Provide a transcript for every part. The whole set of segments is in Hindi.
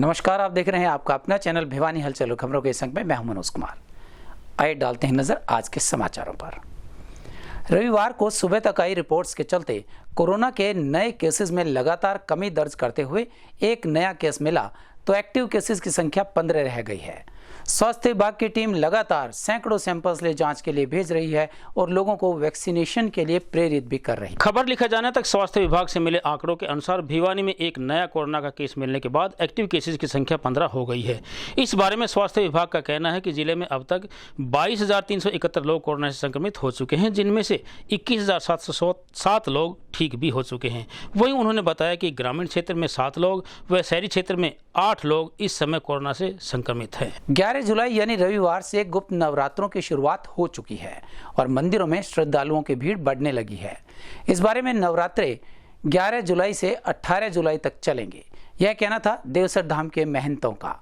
नमस्कार, आप देख रहे हैं आपका अपना चैनल भिवानी हलचल खबरों के संग में मैं हूं मनोज कुमार। आइए डालते हैं नजर आज के समाचारों पर। रविवार को सुबह तक आई रिपोर्ट्स के चलते कोरोना के नए केसेस में लगातार कमी दर्ज करते हुए एक नया केस मिला तो एक्टिव केसेस की संख्या 15 रह गई है। स्वास्थ्य विभाग की टीम लगातार सैकड़ों सैंपल्स ले जांच के लिए भेज रही है और लोगों को वैक्सीनेशन के लिए प्रेरित भी कर रही है। खबर लिखा जाने तक स्वास्थ्य विभाग से मिले आंकड़ों के अनुसार भिवानी में एक नया कोरोना का केस मिलने के बाद एक्टिव केसेस की संख्या 15 हो गई है। इस बारे में स्वास्थ्य विभाग का कहना है कि जिले में अब तक 22,371 लोग कोरोना से संक्रमित हो चुके हैं, जिनमें से 21,707 लोग ठीक भी हो चुके हैं। वहीं उन्होंने बताया कि ग्रामीण क्षेत्र में 7 लोग व शहरी क्षेत्र में 8 लोग इस समय कोरोना से संक्रमित हैं। 11 जुलाई यानी रविवार से गुप्त नवरात्रों की शुरुआत हो चुकी है और मंदिरों में श्रद्धालुओं की भीड़ बढ़ने लगी है। इस बारे में नवरात्रे 11 जुलाई से 18 जुलाई तक चलेंगे, यह कहना था देवसर धाम के महंतों का।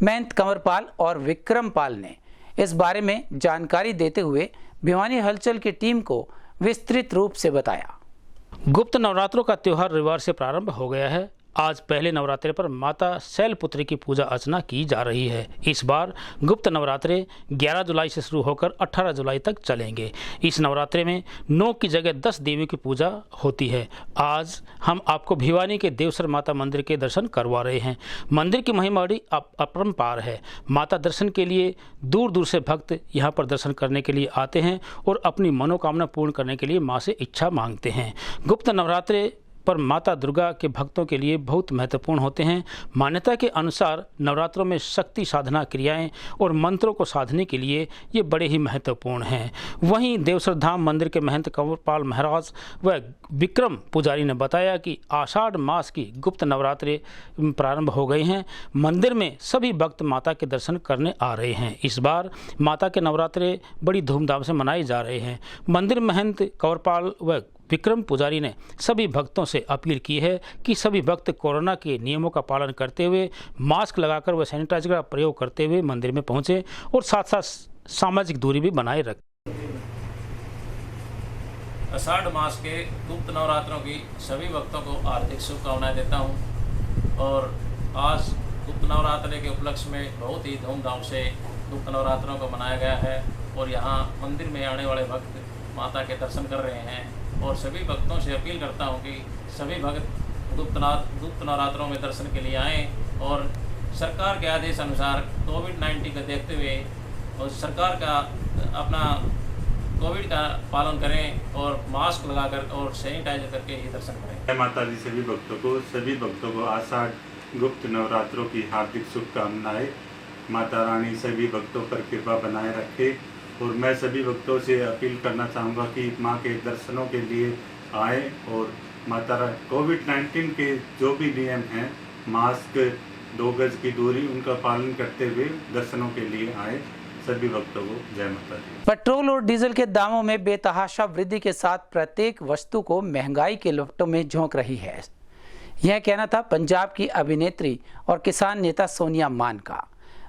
महंत कंवरपाल और विक्रम पाल ने इस बारे में जानकारी देते हुए भिवानी हलचल की टीम को विस्तृत रूप से बताया। गुप्त नवरात्रों का त्योहार रविवार से प्रारंभ हो गया है। आज पहले नवरात्रे पर माता शैलपुत्री की पूजा अर्चना की जा रही है। इस बार गुप्त नवरात्रे 11 जुलाई से शुरू होकर 18 जुलाई तक चलेंगे। इस नवरात्रे में 9 की जगह 10 देवियों की पूजा होती है। आज हम आपको भिवानी के देवसर माता मंदिर के दर्शन करवा रहे हैं। मंदिर की महिमा बड़ी अपरंपार है। माता दर्शन के लिए दूर दूर से भक्त यहाँ पर दर्शन करने के लिए आते हैं और अपनी मनोकामना पूर्ण करने के लिए माँ से इच्छा मांगते हैं। गुप्त नवरात्रे पर माता दुर्गा के भक्तों के लिए बहुत महत्वपूर्ण होते हैं। मान्यता के अनुसार नवरात्रों में शक्ति साधना क्रियाएं और मंत्रों को साधने के लिए ये बड़े ही महत्वपूर्ण हैं। वहीं देवसर धाम मंदिर के महंत कंवरपाल महाराज व विक्रम पुजारी ने बताया कि आषाढ़ मास की गुप्त नवरात्रे प्रारंभ हो गए हैं। मंदिर में सभी भक्त माता के दर्शन करने आ रहे हैं। इस बार माता के नवरात्रे बड़ी धूमधाम से मनाए जा रहे हैं। मंदिर महंत कंवरपाल व विक्रम पुजारी ने सभी भक्तों से अपील की है कि सभी भक्त कोरोना के नियमों का पालन करते हुए मास्क लगाकर व सैनिटाइजर का प्रयोग करते हुए मंदिर में पहुंचे और साथ साथ सामाजिक दूरी भी बनाए रखें। आषाढ़ मास के गुप्त नवरात्रों की सभी भक्तों को हार्दिक शुभकामनाएं देता हूं और आज गुप्त नवरात्रि के उपलक्ष्य में बहुत ही धूमधाम से गुप्त नवरात्रों को मनाया गया है और यहाँ मंदिर में आने वाले भक्त माता के दर्शन कर रहे हैं और सभी भक्तों से अपील करता हूं कि सभी भक्त गुप्त नवरात्रों में दर्शन के लिए आएँ और सरकार के आदेश अनुसार कोविड-19 को देखते हुए और सरकार का अपना कोविड का पालन करें और मास्क लगाकर और सैनिटाइजर करके ही दर्शन करें। माता दी सभी भक्तों को आषाढ़ गुप्त नवरात्रों की हार्दिक शुभकामनाएं। माता रानी सभी भक्तों पर कृपा बनाए रखे और मैं सभी भक्तों से अपील करना चाहूँगा कि माँ के दर्शनों के लिए आए और माता कोविड-19 के जो भी नियम हैं, मास्क 2 गज की दूरी, उनका पालन करते हुए दर्शनों के लिए आए। सभी भक्तों को जय माता दी। पेट्रोल और डीजल के दामों में बेतहाशा वृद्धि के साथ प्रत्येक वस्तु को महंगाई के लपटों में झोंक रही है, यह कहना था पंजाब की अभिनेत्री और किसान नेता सोनिया मान का।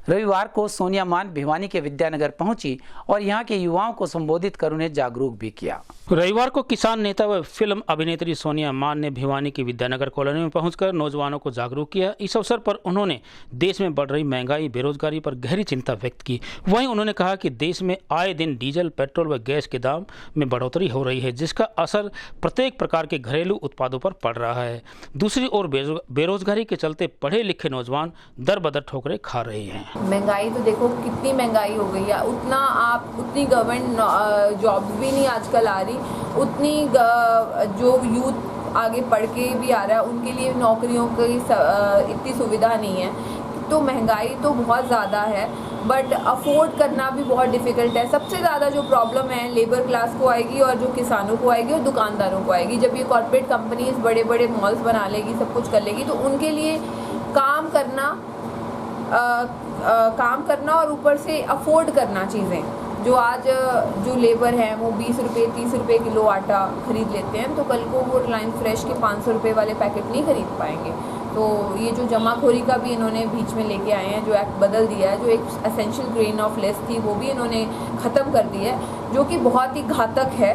रविवार को सोनिया मान भिवानी के विद्यानगर पहुंची और यहां के युवाओं को संबोधित कर उन्हें जागरूक भी किया। रविवार को किसान नेता व फिल्म अभिनेत्री सोनिया मान ने भिवानी की विद्यानगर कॉलोनी में पहुंचकर नौजवानों को जागरूक किया। इस अवसर पर उन्होंने देश में बढ़ रही महंगाई, बेरोजगारी पर गहरी चिंता व्यक्त की। वहीं उन्होंने कहा कि देश में आए दिन डीजल, पेट्रोल व गैस के दाम में बढ़ोतरी हो रही है, जिसका असर प्रत्येक प्रकार के घरेलू उत्पादों पर पड़ रहा है। दूसरी ओर बेरोजगारी के चलते पढ़े लिखे नौजवान दर बदर ठोकरें खा रहे हैं। महंगाई तो देखो कितनी महंगाई हो गई है, उतनी गवर्नमेंट जॉब्स भी नहीं आजकल आ रही, उतनी जो यूथ आगे पढ़ के भी आ रहा है उनके लिए नौकरियों की इतनी सुविधा नहीं है। तो महंगाई तो बहुत ज़्यादा है बट अफोर्ड करना भी बहुत डिफ़िकल्ट है। सबसे ज़्यादा जो प्रॉब्लम है लेबर क्लास को आएगी और जो किसानों को आएगी और दुकानदारों को आएगी। जब ये कॉर्पोरेट कंपनीज बड़े बड़े मॉल्स बना लेगी, सब कुछ कर लेगी, तो उनके लिए काम करना और ऊपर से अफोर्ड करना चीज़ें। जो आज जो लेबर है वो 20 रुपये 30 रुपये किलो आटा खरीद लेते हैं, तो कल को वो रिलायंस फ्रेश के 500 रुपये वाले पैकेट नहीं खरीद पाएंगे। तो ये जो जमाखोरी का भी इन्होंने बीच में लेके आए हैं, जो एक्ट बदल दिया है, जो एक एसेंशियल ग्रेन ऑफ लेस थी वो भी इन्होंने ख़त्म कर दी है, जो कि बहुत ही घातक है।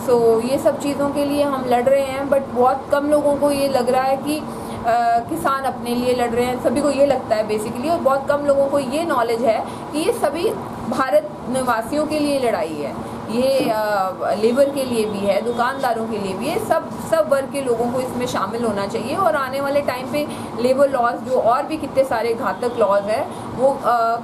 सो ये सब चीज़ों के लिए हम लड़ रहे हैं बट बहुत कम लोगों को ये लग रहा है कि किसान अपने लिए लड़ रहे हैं, सभी को ये लगता है बेसिकली, और बहुत कम लोगों को ये नॉलेज है कि ये सभी भारत निवासियों के लिए लड़ाई है, ये लेबर के लिए भी है, दुकानदारों के लिए भी है, सब वर्ग के लोगों को इसमें शामिल होना चाहिए। और आने वाले टाइम पे लेबर लॉज जो और भी कितने सारे घातक लॉज हैं वो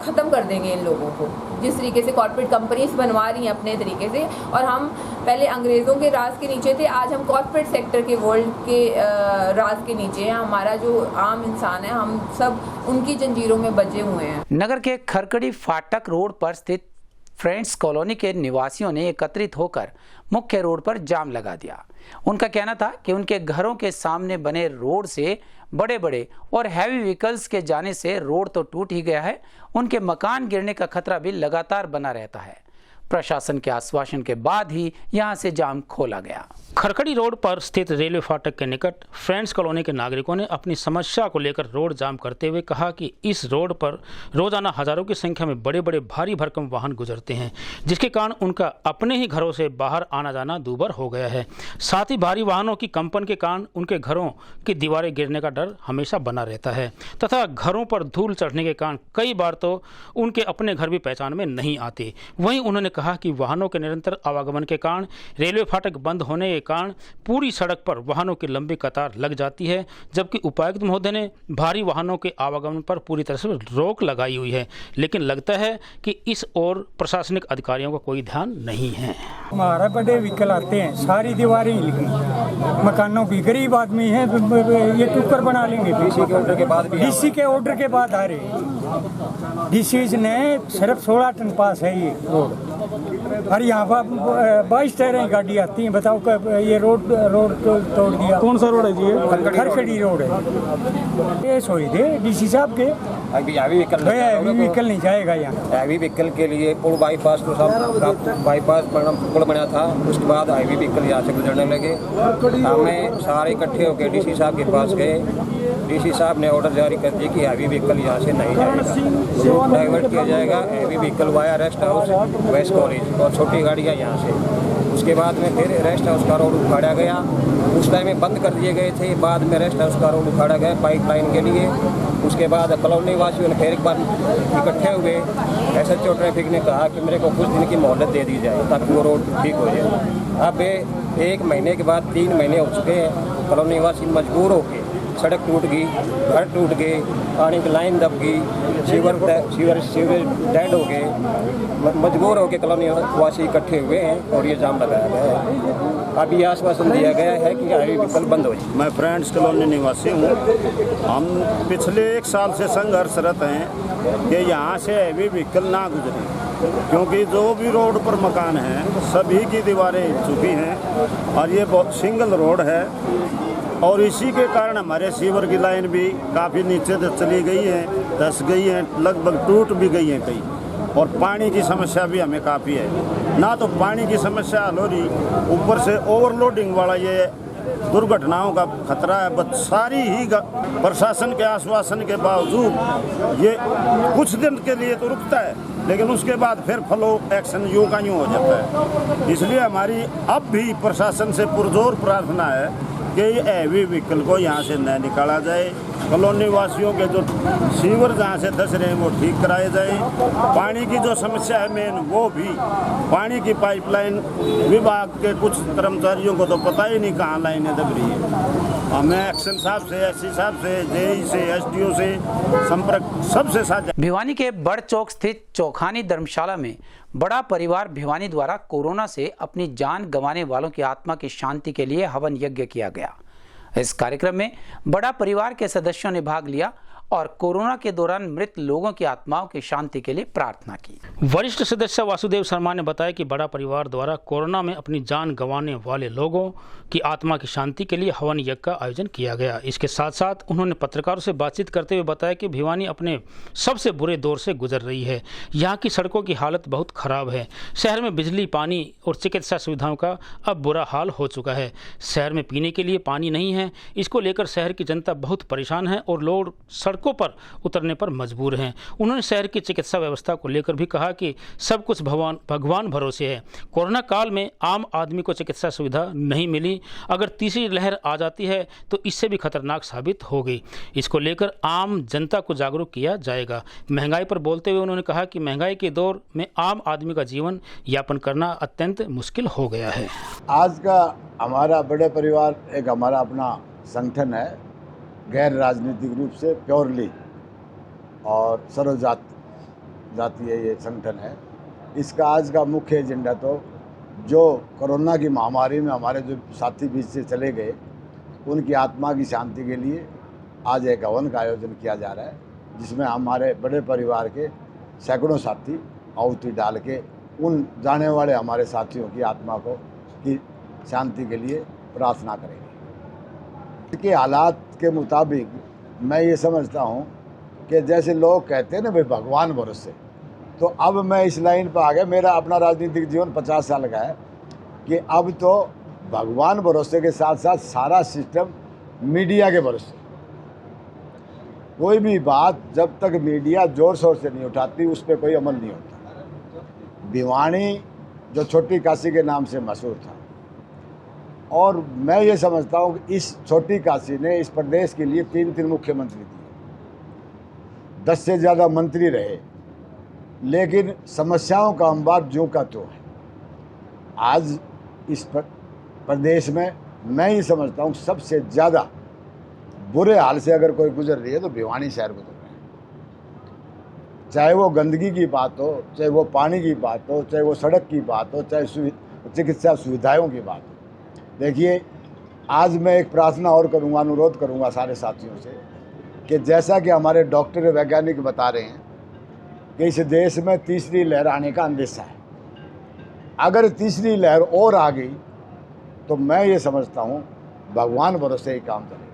ख़त्म कर देंगे इन लोगों को, जिस तरीके से कॉर्पोरेट कंपनीज बनवा रही हैं अपने तरीके से। और हम पहले अंग्रेज़ों के राज के नीचे थे, आज हम कॉर्पोरेट सेक्टर के वर्ल्ड के राज के नीचे हैं। हमारा जो आम इंसान है, हम सब उनकी जंजीरों में बचे हुए हैं। नगर के खरकड़ी फाटक रोड पर स्थित फ्रेंड्स कॉलोनी के निवासियों ने एकत्रित होकर मुख्य रोड पर जाम लगा दिया। उनका कहना था कि उनके घरों के सामने बने रोड से बड़े बड़े और हैवी व्हीकल्स के जाने से रोड तो टूट ही गया है, उनके मकान गिरने का खतरा भी लगातार बना रहता है। प्रशासन के आश्वासन के बाद ही यहां से जाम खोला गया। खरखड़ी रोड पर स्थित रेलवे फाटक के निकट फ्रेंड्स कॉलोनी के नागरिकों ने अपनी समस्या को लेकर रोड जाम करते हुए कहा कि इस रोड पर रोजाना हजारों की संख्या में बड़े बड़े भारी भरकम वाहन गुजरते हैं, जिसके कारण उनका अपने ही घरों से बाहर आना जाना दूभर हो गया है। साथ ही भारी वाहनों की कंपन के कारण उनके घरों की दीवारें गिरने का डर हमेशा बना रहता है तथा घरों पर धूल चढ़ने के कारण कई बार तो उनके अपने घर भी पहचान में नहीं आते। वहीं उन्होंने कहा कि वाहनों के निरंतर आवागमन के कारण रेलवे फाटक बंद होने के कारण पूरी सड़क पर वाहनों की लंबी कतार लग जाती है, जबकि उपायुक्त महोदय ने भारी वाहनों के आवागमन पर पूरी तरह से रोक लगाई हुई है, लेकिन लगता है कि इस ओर प्रशासनिक अधिकारियों का कोई ध्यान नहीं है। हमारा बड़े व्हीकल आते हैं, सारी दीवारें हिल गई, मकानों की, गरीब आदमी है, ये टुक्कर बना लेंगे। डीसी के ऑर्डर के बाद आ रहे डीसी ने सिर्फ 16 टन पास है ये रोड, और यहाँ पर 22 टायरें गाड़ी आती हैं। बताओ कब ये रोड तोड़ दिया। कौन सा रोड है जी? खरखड़ी रोड है। ये सोई थे डीसी साहब के, अभी व्हीकल नहीं जाएगा यहाँ। हैवी व्हीकल के लिए पुल बाईपास तो सब बाईपास पुल बना था, उसके बाद हैवी व्हीकल यहाँ से गुजरने लगे। हमें सारे इकट्ठे होकर डीसी साहब के पास गए। डीसी साहब ने ऑर्डर जारी कर दिया कि हैवी व्हीकल यहाँ से नहीं जाएगा, डाइवर्ट किया जाएगा heavy vehicle via rest house west college और छोटी गाड़ियाँ यहाँ से। उसके बाद में फिर रेस्ट हाउस का रोड उखाड़ा गया, उस टाइम में बंद कर दिए गए थे, बाद में रेस्ट हाउस का रोड उखाड़ा गया पाइपलाइन के लिए। उसके बाद कॉलोनी वासियों ने फिर एक बार इकट्ठे हुए, एसएचओ ट्रैफिक ने कहा कि मेरे को कुछ दिन की मोहलत दे दी जाए ताकि वो रोड ठीक हो जाए। अब 1 महीने के बाद 3 महीने हो चुके हैं, कॉलोनी वासी मजबूर हो गए, सड़क टूट गई, घर टूट गए, पानी की लाइन दब गई, सीवर डेड हो गए, मजबूर होकर कॉलोनी वासी इकट्ठे हुए हैं और ये जाम लगाया गया है। अभी आश्वासन दिया गया है कि हैवी व्हीकल बंद हो जाए। मैं फ्रेंड्स कॉलोनी निवासी हूँ। हम पिछले 1 साल से संघर्षरत हैं कि यहाँ से हैवी व्हीकल ना गुजरे, क्योंकि जो भी रोड पर मकान हैं सभी की दीवारें हिल चुकी हैं और ये सिंगल रोड है। और इसी के कारण हमारे सीवर की लाइन भी काफ़ी नीचे तक चली गई है, धंस गई है, लगभग टूट भी गई है कई। और पानी की समस्या भी हमें काफ़ी है, ना तो पानी की समस्या हल हो रही, ऊपर से ओवरलोडिंग वाला ये दुर्घटनाओं का खतरा है। बस सारी ही प्रशासन के आश्वासन के बावजूद ये कुछ दिन के लिए तो रुकता है, लेकिन उसके बाद फिर फॉलो एक्शन यूँ का यूँ हो जाता है। इसलिए हमारी अब भी प्रशासन से पुरजोर प्रार्थना है कि हैवी व्हीकल को यहाँ से न निकाला जाए, कॉलोनी वासियों के जो सीवर जहाँ से धंस रहे हैं वो ठीक कराए जाए। पानी की जो समस्या है मेन, वो भी पानी की पाइपलाइन विभाग के कुछ कर्मचारियों को तो पता ही नहीं कहाँ लाइनें दब रही है। हमें एक्शन साहब से, एससी साहब से, जेई से, एसडीओ से संपर्क सबसे साझा। भिवानी के बड़ चौक स्थित चौखानी धर्मशाला में बड़ा परिवार भिवानी द्वारा कोरोना से अपनी जान गंवाने वालों की आत्मा की शांति के लिए हवन यज्ञ किया गया। इस कार्यक्रम में बड़ा परिवार के सदस्यों ने भाग लिया और कोरोना के दौरान मृत लोगों की आत्माओं की शांति के लिए प्रार्थना की। वरिष्ठ सदस्य वासुदेव शर्मा ने बताया कि बड़ा परिवार द्वारा कोरोना में अपनी जान गंवाने वाले लोगों की आत्मा की शांति के लिए हवन यज्ञ का आयोजन किया गया। इसके साथ साथ उन्होंने पत्रकारों से बातचीत करते हुए बताया कि भिवानी अपने सबसे बुरे दौर से गुजर रही है। यहाँ की सड़कों की हालत बहुत खराब है। शहर में बिजली, पानी और चिकित्सा सुविधाओं का अब बुरा हाल हो चुका है। शहर में पीने के लिए पानी नहीं है। इसको लेकर शहर की जनता बहुत परेशान है और लोग सड़क सड़कों पर उतरने पर मजबूर हैं। उन्होंने शहर की चिकित्सा व्यवस्था को लेकर भी कहा कि सब कुछ भगवान भरोसे है। कोरोना काल में आम आदमी को चिकित्सा सुविधा नहीं मिली, अगर तीसरी लहर आ जाती है तो इससे भी खतरनाक साबित होगी। इसको लेकर आम जनता को जागरूक किया जाएगा। महंगाई पर बोलते हुए उन्होंने कहा कि महंगाई के दौर में आम आदमी का जीवन यापन करना अत्यंत मुश्किल हो गया है। आज का हमारा बड़े परिवार एक हमारा अपना संगठन है, गैर राजनीतिक रूप से प्योरली और जातीय ये संगठन है। इसका आज का मुख्य एजेंडा तो जो कोरोना की महामारी में हमारे जो साथी बीच से चले गए उनकी आत्मा की शांति के लिए आज एक हवन का आयोजन किया जा रहा है, जिसमें हमारे बड़े परिवार के सैकड़ों साथी आहुति डाल के उन जाने वाले हमारे साथियों की आत्मा को की शांति के लिए प्रार्थना करेंगे। के हालात के मुताबिक मैं ये समझता हूँ कि जैसे लोग कहते हैं ना भाई भगवान भरोसे, तो अब मैं इस लाइन पर आ गया। मेरा अपना राजनीतिक जीवन 50 साल का है कि अब तो भगवान भरोसे के साथ साथ सारा सिस्टम मीडिया के भरोसे। कोई भी बात जब तक मीडिया ज़ोर शोर से नहीं उठाती उस पर कोई अमल नहीं होता। भिवानी जो छोटी काशी के नाम से मशहूर था, और मैं ये समझता हूँ कि इस छोटी काशी ने इस प्रदेश के लिए 3 मुख्यमंत्री दिए, 10 से ज़्यादा मंत्री रहे, लेकिन समस्याओं का अंबार ज्यों का त्यों है। आज इस प्रदेश में मैं ये समझता हूँ सबसे ज़्यादा बुरे हाल से अगर कोई गुजर रही है तो भिवानी शहर गुजर रहे हैं। चाहे वो गंदगी की बात हो, चाहे वो पानी की बात हो, चाहे वो सड़क की बात हो, चाहे चिकित्सा सुविधाओं की बात हो। देखिए, आज मैं एक प्रार्थना और करूँगा, अनुरोध करूँगा सारे साथियों से कि जैसा कि हमारे डॉक्टर वैज्ञानिक बता रहे हैं कि इस देश में तीसरी लहर आने का अंदेशा है। अगर तीसरी लहर और आ गई तो मैं ये समझता हूँ भगवान भरोसे ही काम चलेगा।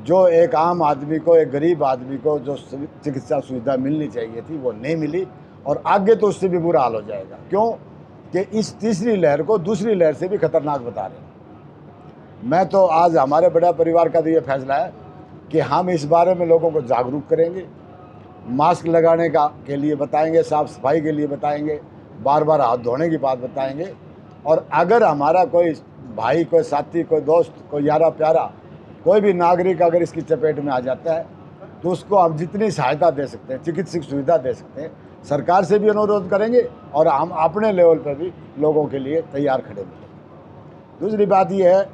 जो एक आम आदमी को, एक गरीब आदमी को जो चिकित्सा सुविधा मिलनी चाहिए थी वो नहीं मिली, और आगे तो उससे भी बुरा हाल हो जाएगा। क्यों कि इस तीसरी लहर को दूसरी लहर से भी खतरनाक बता रहे हैं। मैं तो आज हमारे बड़ा परिवार का तो ये फैसला है कि हम इस बारे में लोगों को जागरूक करेंगे, मास्क लगाने के लिए बताएंगे, साफ़ सफाई के लिए बताएंगे, बार बार हाथ धोने की बात बताएंगे। और अगर हमारा कोई भाई, कोई साथी, कोई दोस्त, कोई यारा प्यारा, कोई भी नागरिक अगर इसकी चपेट में आ जाता है तो उसको हम जितनी सहायता दे सकते हैं, चिकित्सक सुविधा दे सकते हैं, सरकार से भी अनुरोध करेंगे और हम अपने लेवल पर भी लोगों के लिए तैयार खड़े मिलेंगे। दूसरी बात यह है,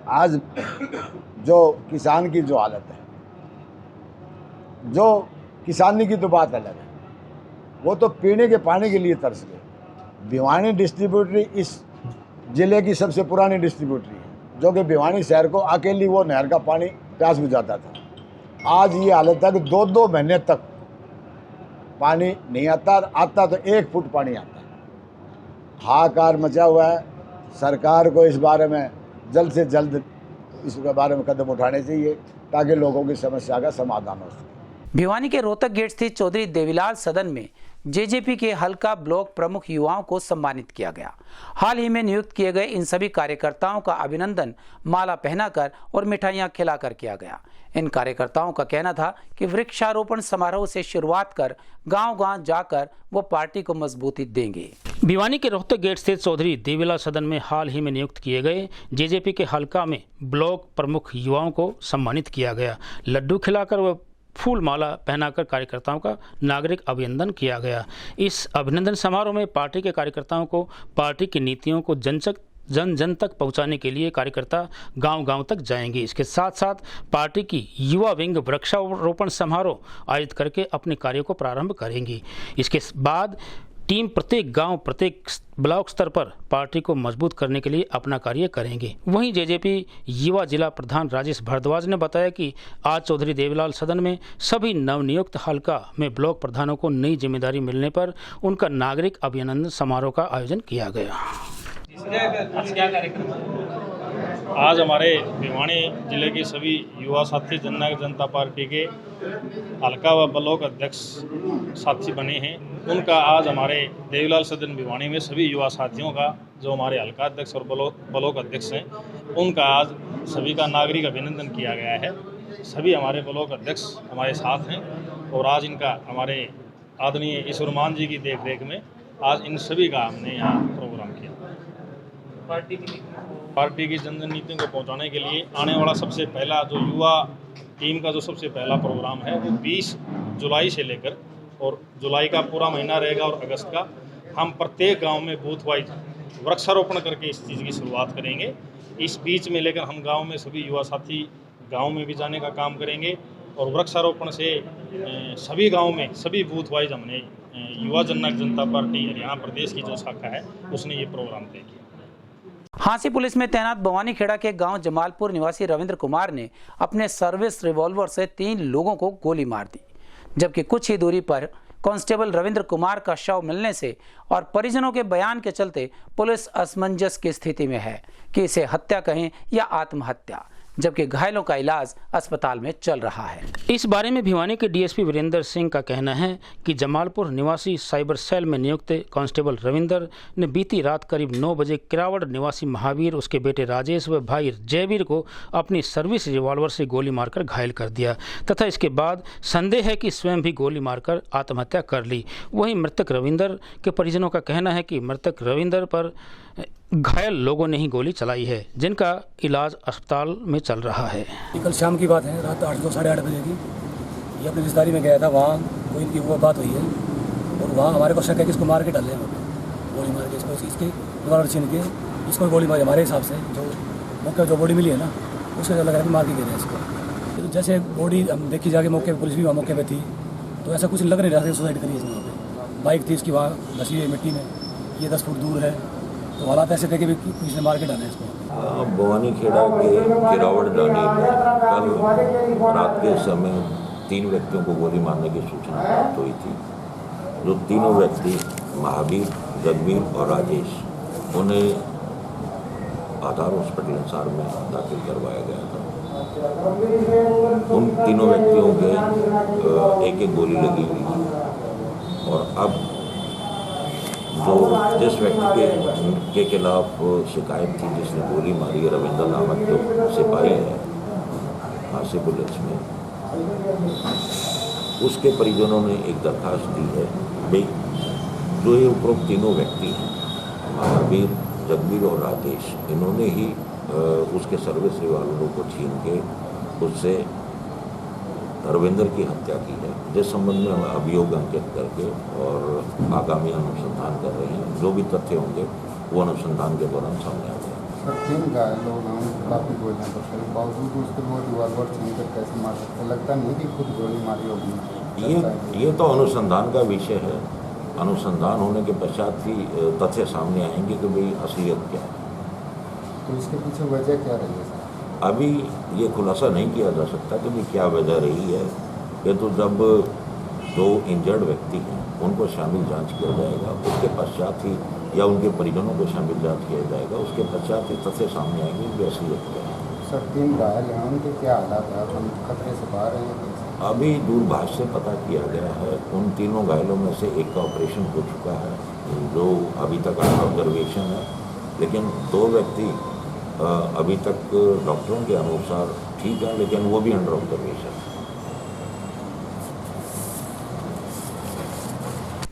आज जो किसान की जो हालत है, जो किसानी की तो बात अलग है, वो तो पीने के पानी के लिए तरस गए। भिवानी डिस्ट्रीब्यूटरी इस ज़िले की सबसे पुरानी डिस्ट्रीब्यूटरी है, जो कि भिवानी शहर को अकेली वो नहर का पानी प्यास बुझाता था। आज ये हालत है कि 2-2 महीने तक पानी नहीं आता, आता तो 1 फुट पानी आता है। हाहाकार मचा हुआ है। सरकार को इस बारे में जल्द से जल्द इसके बारे में कदम उठाने चाहिए ताकि लोगों की समस्या का समाधान हो सके। भिवानी के रोहतक गेट स्थित चौधरी देवीलाल सदन में जेजेपी के हल्का ब्लॉक प्रमुख युवाओं को सम्मानित किया गया। हाल ही में नियुक्त किए गए इन सभी कार्यकर्ताओं का अभिनंदन माला पहनाकर और मिठाइयां खिलाकर किया गया। इन कार्यकर्ताओं का कहना था कि वृक्षारोपण समारोह से शुरुआत कर गांव-गांव जाकर वो पार्टी को मजबूती देंगे। भिवानी के रोहतक गेट स्थित चौधरी देवीलाल सदन में हाल ही में नियुक्त किए गए जेजेपी के हल्का में ब्लॉक प्रमुख युवाओं को सम्मानित किया गया। लड्डू खिलाकर व फूल माला पहनाकर कार्यकर्ताओं का नागरिक अभिनंदन किया गया। इस अभिनंदन समारोह में पार्टी के कार्यकर्ताओं को पार्टी की नीतियों को जन जन तक पहुंचाने के लिए कार्यकर्ता गांव-गांव तक जाएंगे। इसके साथ साथ पार्टी की युवा विंग वृक्षारोपण समारोह आयोजित करके अपने कार्यों को प्रारंभ करेंगी। इसके बाद टीम प्रत्येक गांव, प्रत्येक ब्लॉक स्तर पर पार्टी को मजबूत करने के लिए अपना कार्य करेंगे। वहीं जेजेपी युवा जिला प्रधान राजेश भारद्वाज ने बताया कि आज चौधरी देवीलाल सदन में सभी नवनियुक्त हल्का में ब्लॉक प्रधानों को नई जिम्मेदारी मिलने पर उनका नागरिक अभिनंदन समारोह का आयोजन किया गया। आज हमारे भिवानी जिले के सभी युवा साथी जननायक जनता पार्टी के हल्का व ब्लॉक अध्यक्ष साथी बने हैं। उनका आज हमारे देवीलाल सदन भिवानी में सभी युवा साथियों का, जो हमारे हल्का अध्यक्ष और ब्लॉक अध्यक्ष हैं, उनका आज सभी का नागरिक अभिनंदन किया गया है। सभी हमारे ब्लॉक अध्यक्ष हमारे साथ हैं और आज इनका हमारे आदरणीय ईश्वरमान जी की देखरेख में आज इन सभी का हमने यहाँ प्रोग्राम किया। पार्टी की जन नीतियों को पहुँचाने के लिए आने वाला सबसे पहला जो युवा टीम का जो सबसे पहला प्रोग्राम है वो 20 जुलाई से लेकर और जुलाई का पूरा महीना रहेगा और अगस्त का हम प्रत्येक गांव में बूथ वाइज वृक्षारोपण करके इस चीज़ की शुरुआत करेंगे। इस बीच में लेकर हम गांव में सभी युवा साथी गांव में भी जाने का काम करेंगे और वृक्षारोपण से सभी गांव में सभी बूथ वाइज हमने युवा जननायक जनता पार्टी हरियाणा प्रदेश की जो शाखा है उसने ये प्रोग्राम तय किया। हांसी पुलिस में तैनात भवानीखेड़ा के गांव जमालपुर निवासी रविंद्र कुमार ने अपने सर्विस रिवॉल्वर से 3 लोगों को गोली मार दी, जबकि कुछ ही दूरी पर कांस्टेबल रविंद्र कुमार का शव मिलने से और परिजनों के बयान के चलते पुलिस असमंजस की स्थिति में है कि इसे हत्या कहें या आत्महत्या, जबकि घायलों का इलाज अस्पताल में चल रहा है। इस बारे में भिवानी के डीएसपी वीरेंद्र सिंह का कहना है कि जमालपुर निवासी साइबर सेल में नियुक्त कांस्टेबल रविंदर ने बीती रात करीब 9 बजे किरावड़ निवासी महावीर, उसके बेटे राजेश व भाई जयवीर को अपनी सर्विस रिवॉल्वर से गोली मारकर घायल कर दिया तथा इसके बाद संदेह है कि स्वयं भी गोली मारकर आत्महत्या कर ली। वहीं मृतक रविंदर के परिजनों का कहना है कि मृतक रविंदर पर घायल लोगों ने ही गोली चलाई है, जिनका इलाज अस्पताल में चल रहा है। कल शाम की बात है, रात 8 साढ़े 8 बजे की। ये अपनी रिश्तेदारी में गया था, वहाँ कोई इनकी वो बात हुई है और वहाँ हमारे को शक है कि इसको मार के डाले गोली मार के इसके द्वारा छीन के इसको गोली मारी। हमारे हिसाब से जो मौके जो बॉडी मिली है ना उसके लग रहा है कि मार के गिरे इसको। जैसे बॉडी हम देखी जाके मौके पर, पुलिस भी वहाँ मौके पर थी, तो ऐसा कुछ लग नहीं रहा था सुसाइड करी इसने। वहाँ पर बाइक थी इसकी वहाँ धसी हुई मिट्टी में, ये 10 फुट दूर है, तो हालात ऐसे थे कि किसी ने मार के डाले इसको। भवानीखेड़ा के किरावड़ डाली में कल रात के समय 3 व्यक्तियों को गोली मारने की सूचना प्राप्त हुई थी। जो तीनों व्यक्ति महावीर, जगवीर और राजेश, उन्हें आधार हॉस्पिटल अंसार में दाखिल करवाया गया था। उन तीनों व्यक्तियों के एक गोली लगी हुई थी और अब जो जिस व्यक्ति के खिलाफ शिकायत थी, जिसने गोली मारी है, रविंद्र नामक जो सिपाही है हांसी पुलिस में, उसके परिजनों ने एक दरखास्त दी है भाई जो ये उपरोक्त तीनों व्यक्ति हैं महावीर, जगवीर और राजेश, इन्होंने ही उसके सर्विस रिवॉल्वर को छीन के उससे रविंदर की हत्या की है, जिस संबंध में हम अभियोग अंकित करके और आगामी अनुसंधान कर रहे हैं। जो भी तथ्य होंगे वो अनुसंधान के दौरान सामने आ जाएंगे। सर 3 घायल लोग हैं, काफ़ी गोलियां पड़ते बावजूद उसके वो रिवॉल्वर छीन कर कैसे मार सकते? लगता नहीं कि खुद गोली मारी होगी। ये तो अनुसंधान का विषय है। अनुसंधान होने के पश्चात ही तथ्य सामने आएंगे कि भाई असलियत क्या है। तो इसके पीछे वजह क्या रही है सर? अभी ये खुलासा नहीं किया जा सकता कि भाई क्या वजह रही है। ये तो जब जो इंजर्ड व्यक्ति हैं उनको शामिल जांच किया जाएगा, उसके पश्चात ही, या उनके परिजनों को शामिल जांच किया जाएगा, उसके पश्चात ही तथ्य सामने आएंगे कि असलियत क्या है। सर 3 घायल हैं, उनके क्या हालात है? हम खतरे से बाहर हैं? अभी दूरभाष से पता किया गया है, उन तीनों घायलों में से एक का ऑपरेशन हो चुका है जो अभी तक ऑब्जर्वेशन है, लेकिन 2 व्यक्ति अभी तक डॉक्टरों के अनुसार ठीक है, लेकिन वो भी अंडर ऑब्जर्वेशन है।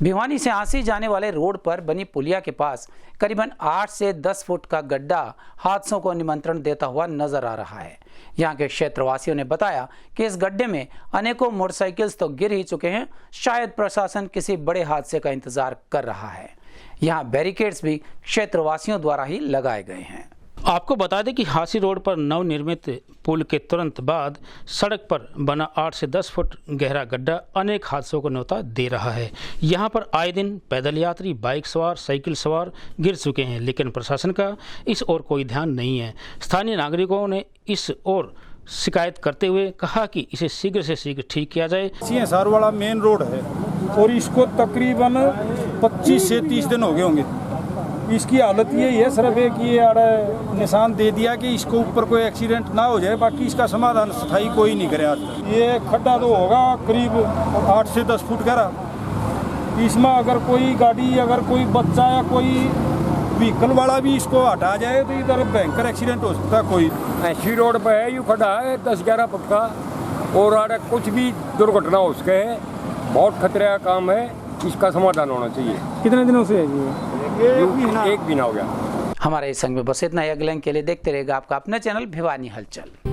भिवानी से हांसी जाने वाले रोड पर बनी पुलिया के पास करीबन 8 से 10 फुट का गड्ढा हादसों को निमंत्रण देता हुआ नजर आ रहा है। यहाँ के क्षेत्रवासियों ने बताया कि इस गड्ढे में अनेकों मोटरसाइकिल्स तो गिर ही चुके हैं, शायद प्रशासन किसी बड़े हादसे का इंतजार कर रहा है। यहाँ बैरिकेड्स भी क्षेत्रवासियों द्वारा ही लगाए गए हैं। आपको बता दें कि हांसी रोड पर नवनिर्मित पुल के तुरंत बाद सड़क पर बना 8 से 10 फुट गहरा गड्ढा अनेक हादसों को न्योता दे रहा है। यहाँ पर आए दिन पैदल यात्री, बाइक सवार, साइकिल सवार गिर चुके हैं, लेकिन प्रशासन का इस ओर कोई ध्यान नहीं है। स्थानीय नागरिकों ने इस ओर शिकायत करते हुए कहा कि इसे शीघ्र से शीघ्र ठीक किया जाए। सीएसआर वाला मेन रोड है और इसको तकरीबन 25 से 30 दिन हो गए होंगे। इसकी हालत ये है सिर्फ एक ये निशान दे दिया कि इसको ऊपर कोई एक्सीडेंट ना हो जाए, बाकी इसका समाधान स्थायी कोई नहीं करे आज तक। ये खड्डा तो होगा करीब 8 से 10 फुट गहरा। इसमें अगर कोई गाड़ी, अगर कोई बच्चा या कोई व्हीकल वाला भी इसको हटा जाए तो इधर भयंकर एक्सीडेंट हो सकता है। कोई ऐसी रोड पर है, यू खड्डा है 10-11 फुट का। और आड़े कुछ भी दुर्घटना हो सके है, बहुत खतरे का काम है, इसका समाधान होना चाहिए। कितने दिनों से है जी? एक महीना हो गया। हमारे इस संग में बस इतना ही। अगले अंक के लिए देखते रहेगा आपका अपना चैनल भिवानी हलचल।